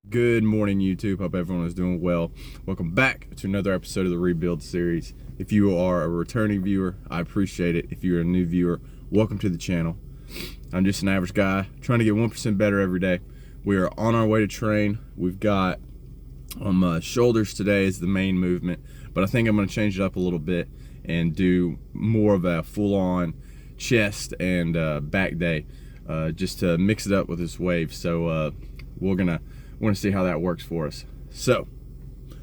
Good morning, YouTube. Hope everyone is doing well. Welcome back to another episode of the Rebuild series. If you are a returning viewer, I appreciate it. If you're a new viewer, welcome to the channel. I'm just an average guy trying to get 1% better every day. We are on our way to train. We've got shoulders today is the main movement, but I think I'm going to change it up a little bit and do more of a full-on chest and back day, just to mix it up with this wave. So we're gonna see how that works for us. So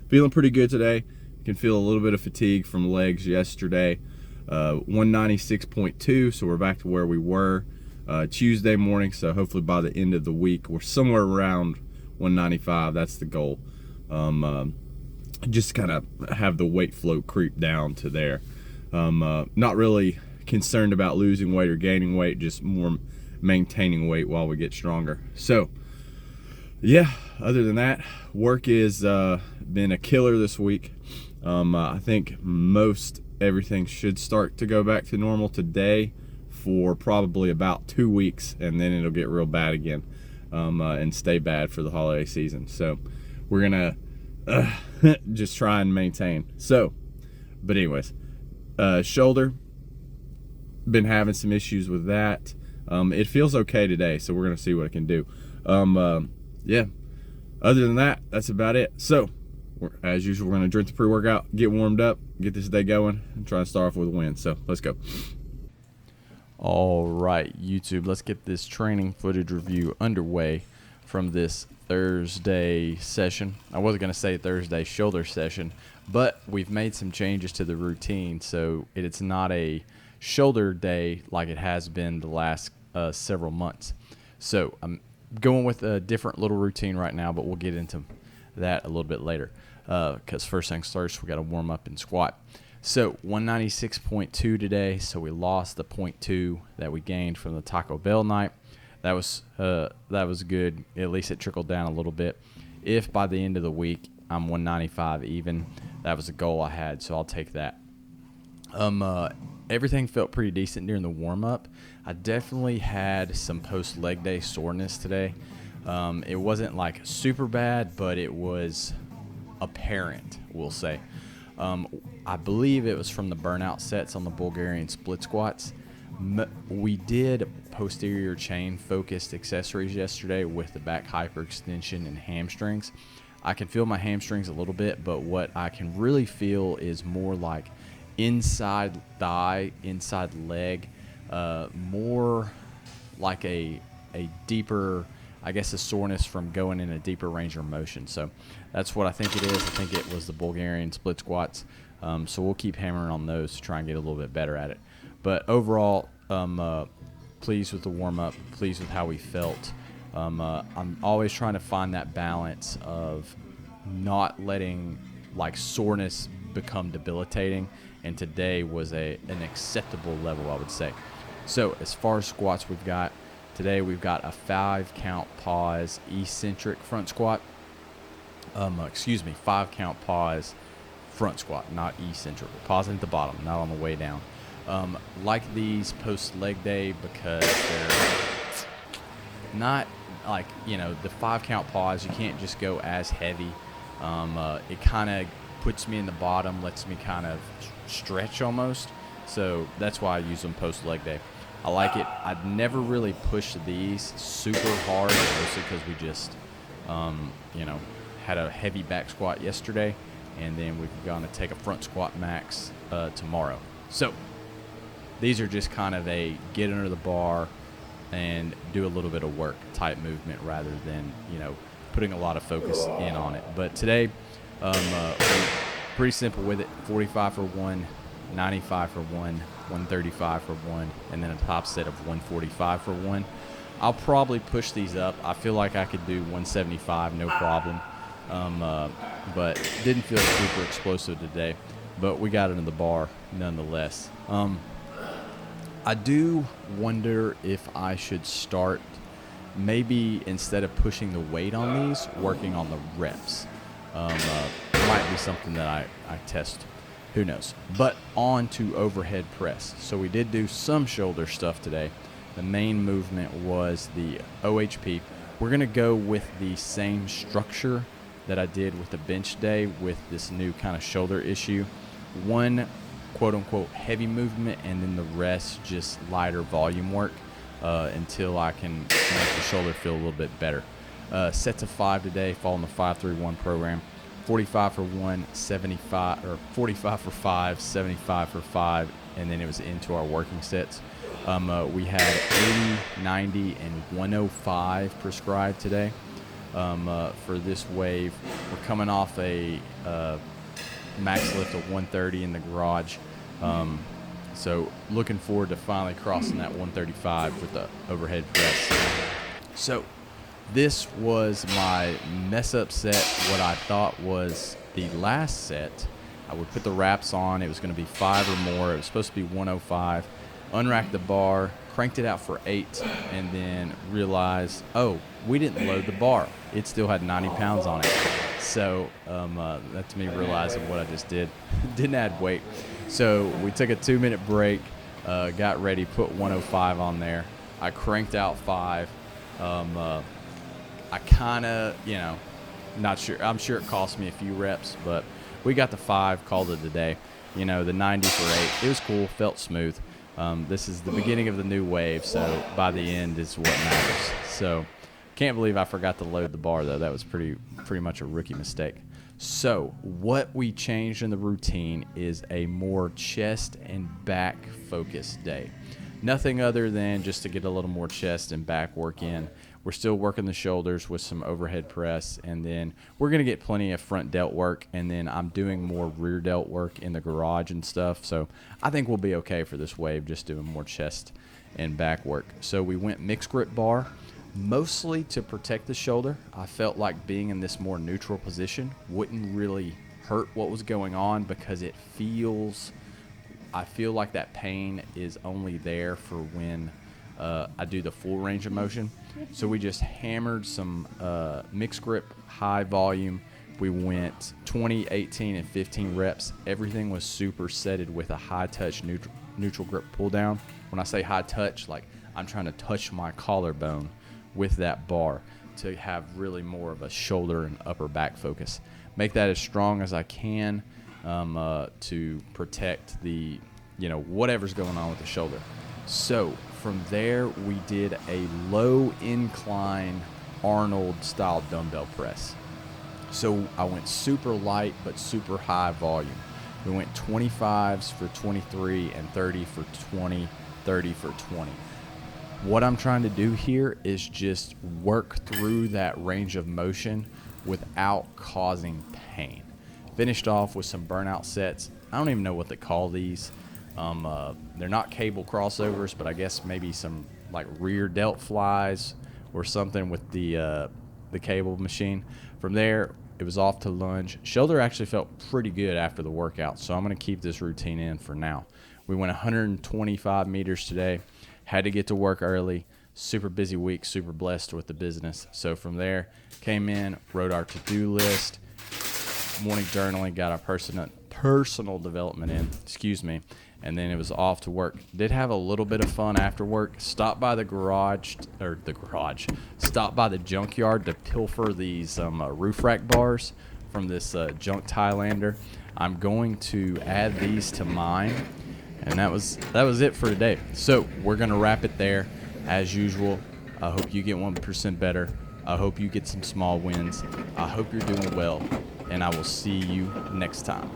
feeling pretty good today. Can feel a little bit of fatigue from legs yesterday. 196.2, so we're back to where we were Tuesday morning. So hopefully by the end of the week we're somewhere around 195. That's the goal. Just kind of have the weight flow creep down to there. Not really concerned about losing weight or gaining weight, just more maintaining weight while we get stronger. So yeah, other than that, work is been a killer this week. I think most everything should start to go back to normal today for probably about 2 weeks, and then it'll get real bad again, and stay bad for the holiday season. So we're gonna just try and maintain. So, but anyways, shoulder, been having some issues with that. It feels okay today, so we're gonna see what it can do. Yeah, other than that, that's about it. So as usual, we're going to drink the pre-workout, get warmed up, get this day going, and try to start off with a win. So let's go. All right, YouTube, let's get this training footage review underway from this Thursday session. I wasn't going to say Thursday shoulder session, but we've made some changes to the routine, so it's not a shoulder day like it has been the last several months. So I'm going with a different little routine right now, but we'll get into that a little bit later, because first things first, we got to warm up and squat. So 196.2 today, so we lost the 0.2 that we gained from the Taco Bell night. That was good. At least it trickled down a little bit. If by the end of the week I'm 195 even, that was a goal I had, so I'll take that. Everything felt pretty decent during the warm-up. I definitely had some post-leg day soreness today. It wasn't like super bad, but it was apparent, we'll say. I believe it was from the burnout sets on the Bulgarian split squats. We did posterior chain focused accessories yesterday with the back hyperextension and hamstrings. I can feel my hamstrings a little bit, but what I can really feel is more like inside thigh, inside leg, more like a deeper, I guess, a soreness from going in a deeper range of motion. So that's what I think it is. I think it was the Bulgarian split squats. So we'll keep hammering on those to try and get a little bit better at it. But overall, pleased with the warm-up, pleased with how we felt. I'm always trying to find that balance of not letting like soreness become debilitating, and today was an acceptable level, I would say. So as far as squats we've got today, we've got a 5-count pause eccentric front squat. 5-count pause front squat, not eccentric. We're pausing at the bottom, not on the way down. Like these post leg day because they're not like, the 5-count pause, you can't just go as heavy. It kind of puts me in the bottom, lets me kind of stretch almost. So that's why I use them post leg day. I like it. I'd never really pushed these super hard, mostly because we just, had a heavy back squat yesterday, and then we're going to take a front squat max tomorrow. So these are just kind of a get under the bar and do a little bit of work type movement rather than, putting a lot of focus in on it. But today, pretty simple with it. 45 for 1, 95 for 1, 135 for 1, and then a top set of 145 for 1. I'll probably push these up. I feel like I could do 175, no problem. But didn't feel super explosive today. But we got it in the bar nonetheless. I do wonder if I should start, maybe instead of pushing the weight on these, working on the reps. Might be something that I test. Who knows? But on to overhead press. So we did do some shoulder stuff today. The main movement was the OHP, We're going to go with the same structure that I did with the bench day with this new kind of shoulder issue. One quote-unquote heavy movement, and then the rest just lighter volume work until I can make the shoulder feel a little bit better. Sets of 5 today, following the 5-3-1 program. 45 for 1, 75, or 45 for 5, 75 for 5, and then it was into our working sets. We had 80, 90, and 105 prescribed today for this wave. We're coming off a max lift of 130 in the garage. So looking forward to finally crossing that 135 with the overhead press. So this was my mess up set, what I thought was the last set. I would put the wraps on. It was going to be 5 or more. It was supposed to be 105. Unracked the bar, cranked it out for 8, and then realized, oh, we didn't load the bar. It still had 90 pounds on it. So that's me realizing what I just did. Didn't add weight. So we took a 2-minute break, got ready, put 105 on there. I cranked out 5. I kind of, not sure. I'm sure it cost me a few reps, but we got the 5, called it a day. The 90 for 8, it was cool, felt smooth. This is the beginning of the new wave, so by the end is what matters. So can't believe I forgot to load the bar, though. That was pretty much a rookie mistake. So what we changed in the routine is a more chest and back focused day. Nothing other than just to get a little more chest and back work in. We're still working the shoulders with some overhead press, and then we're going to get plenty of front delt work, and then I'm doing more rear delt work in the garage and stuff. So I think we'll be okay for this wave, just doing more chest and back work. So we went mixed grip bar, mostly to protect the shoulder. I felt like being in this more neutral position wouldn't really hurt what was going on, because I feel like that pain is only there for when I do the full range of motion. So we just hammered some mixed grip, high volume. We went 20, 18, and 15 reps. Everything was supersetted with a high touch neutral grip pull down. When I say high touch, like I'm trying to touch my collarbone with that bar to have really more of a shoulder and upper back focus. Make that as strong as I can to protect the, whatever's going on with the shoulder. So from there, we did a low incline Arnold style dumbbell press. So I went super light but super high volume. We went 25s for 23 and 30 for 20, 30 for 20. What I'm trying to do here is just work through that range of motion without causing pain. Finished off with some burnout sets. I don't even know what they call these. They're not cable crossovers, but I guess maybe some like rear delt flies or something with the cable machine. From there, it was off to lunge. Shoulder actually felt pretty good after the workout, so I'm going to keep this routine in for now. We went 125 meters today. Had to get to work early. Super busy week, super blessed with the business. So from there, came in, wrote our to-do list, morning journaling, got our personal development in, and then it was off to work. Did have a little bit of fun after work. Stopped by stopped by the junkyard to pilfer these roof rack bars from this junk Thailander. I'm going to add these to mine, and that was it for today. So we're gonna wrap it there. As usual, I hope you get 1% better. I hope you get some small wins. I hope you're doing well, and I will see you next time.